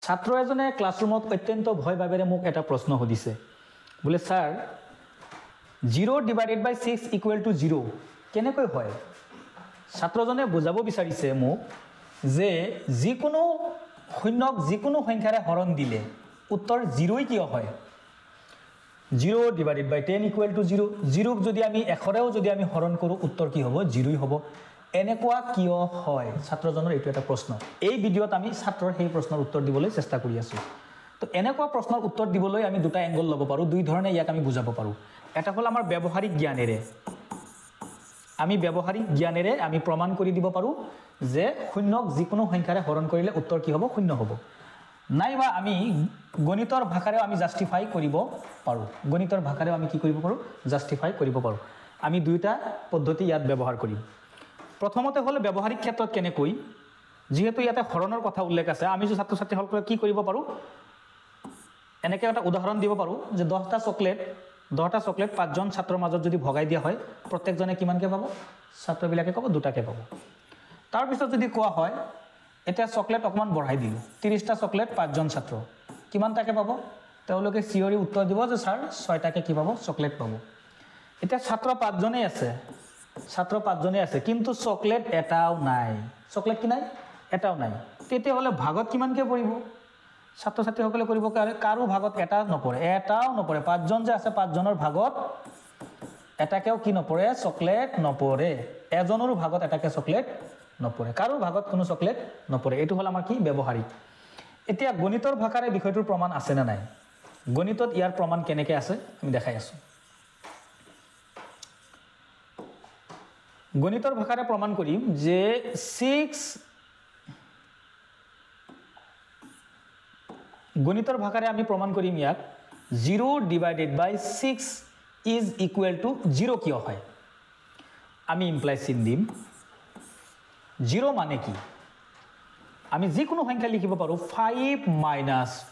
ছাত্ৰ এজনে ক্লাছৰুমত অত্যন্ত ভয় ভাবেৰে মোক এটা প্ৰশ্ন সুধিছে বোলে স্যাৰ 0/6 = 0 কেনেকৈ হয় ছাত্ৰজনে বুজাব বিচাৰিছে মোক যে যিকোনো শূন্যক যিকোনো সংখ্যাৰে হৰণ দিলে উত্তৰ 0 কিয় হয় 0/10 = 0 0ক যদি আমি 1ৰেও যদি আমি হৰণ কৰো উত্তৰ কি হ'ব 0 হ'ব এনেকুৱা কিয় হয় ছাত্ৰজনৰ এইটো এটা প্ৰশ্ন এই ভিডিঅত আমি ছাত্ৰৰ সেই প্ৰশ্নৰ উত্তৰ দিবলৈ চেষ্টা কৰি আছো তো এনেকুৱা প্ৰশ্নৰ উত্তৰ দিবলৈ আমি দুটা এংগল ল'ব পাৰো দুই ধৰণে ইয়াক আমি বুজাব পাৰো এটা হ'ল আমাৰ ব্যৱহাৰিক জ্ঞানেৰে আমি প্ৰমাণ কৰি দিব পাৰো যে শূন্যক যিকোনো সংখ্যাৰে হৰণ কৰিলে উত্তৰ কি হ'ব শূন্য হ'ব নাইবা আমি গণিতৰ ভাষাৰেও আমি জাস্টিফাই কৰিব পাৰো গণিতৰ ভাষাৰেও আমি কি কৰিব পাৰো জাস্টিফাই কৰিব পাৰো আমি দুইটা পদ্ধতি ইয়াত ব্যৱহাৰ কৰিম প্ৰথমতে হল ব্যৱহাৰিক ক্ষেত্ৰত কেনেকৈ যেহেতু ইয়াতে হৰণৰ কথা উল্লেখ আছে আমি যে ছাত্ৰ ছাত্ৰীসকলক কি কৰিব পাৰো এনেকৈ এটা উদাহৰণ দিব পাৰো যে 10টা চকলেট 5জন ছাত্ৰৰ মাজত যদি ভগাই দিয়া হয় প্ৰত্যেকজনে কিমানকে পাব ছাত্ৰবিলাকে ক'ব দুটাকে পাব তাৰ পিছত যদি কোৱা হয় এটা চকলেট অকমান বঢ়াই দিলো 30টা চকলেট 5জন ছাত্ৰ কিমানটাকে পাব তেওঁলোকে সিওৰি উত্তৰ দিব যে স্যাৰ 6টাকে কি পাব চকলেট পাব এটা ছাত্ৰ 5জনে আছে কিন্তু চকলেট এটাও নাই চকলেট কি নাই এটাও নাই তেতিয়া হলে ভাগত কিমানকে পৰিব ছাত্ৰ ছাত্ৰীসকলে কৰিব কাৰো ভাগত এটাও নপৰে 5জন যে আছে 5জনৰ ভাগত এটাকেও কি নপৰে চকলেট নপৰে এজনৰ ভাগত এটাকে চকলেট নপৰে কাৰো ভাগত কোনো চকলেট নপৰে এটো হল আমাৰ কি ব্যৱহাৰিক এতিয়া গণিতৰ ভাষাৰে বিষয়টোৰ প্ৰমাণ আছে না নাই গণিতত ইয়াৰ প্ৰমাণ কেনেকৈ আছে আমি দেখাই আছো গণিতৰ ভাষাৰে প্ৰমাণ কৰিম যে 6 গণিতৰ ভাষাৰে আমি প্ৰমাণ কৰিম ইয়াক 0/6 = 0 কিয় হয় আমি ইমপ্লাই চিন দিম 0 মানে কি আমি যিকোনো সংখ্যা লিখিব পাৰো 5 -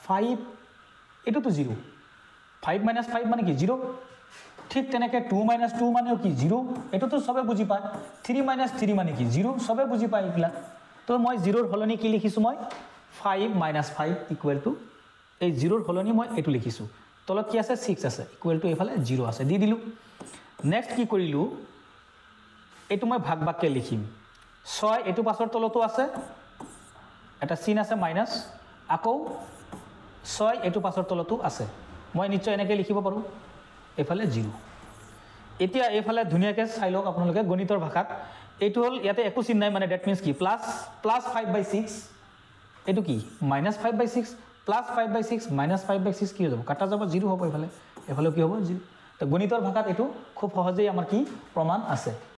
5 এটোতো 0 5 - 5 মানে কি 0 ঠিক তেনেকে 2 - 2 মানে কি 0 এটোতো সবে বুজি পায় 3 - 3 মানে কি 0 সবে বুজি পায় ইলা তো মই 0ৰ হলনি কি লিখিছো মই 5 - 5 = এই 0ৰ হলনি মই এটো লিখিছো তলত কি আছে 6 আছে ইকুৱেল টু এফালে 0 আছে দি দিলু নেক্সট কি কৰিলু এটো মই ভাগ ভাগকে লিখিম 6 এটো পাছৰ তলতো আছে এটা চিন আছে মাইনাস আকৌ 6 এটো পাছৰ তলতো আছে মই নিশ্চয় এনেকৈ লিখিব পাৰো এফালে 0 এতিয়া এফালে ধুনিয়াকে চাই লওক আপোনালোকে গণিতৰ ভাষাত এটো হল ইয়াতে একো চিন নাই মানে দ্যাট মিন্স কি প্লাস 5/6 এটো কি -5/6 +5/6 -5/6 কি হৈ যাব কাটা যাব 0 হ'ব এফালে কি হ'ব 0 তো গণিতৰ ভাষাত এটো খুব সহজেই আমাৰ কি প্ৰমাণ আছে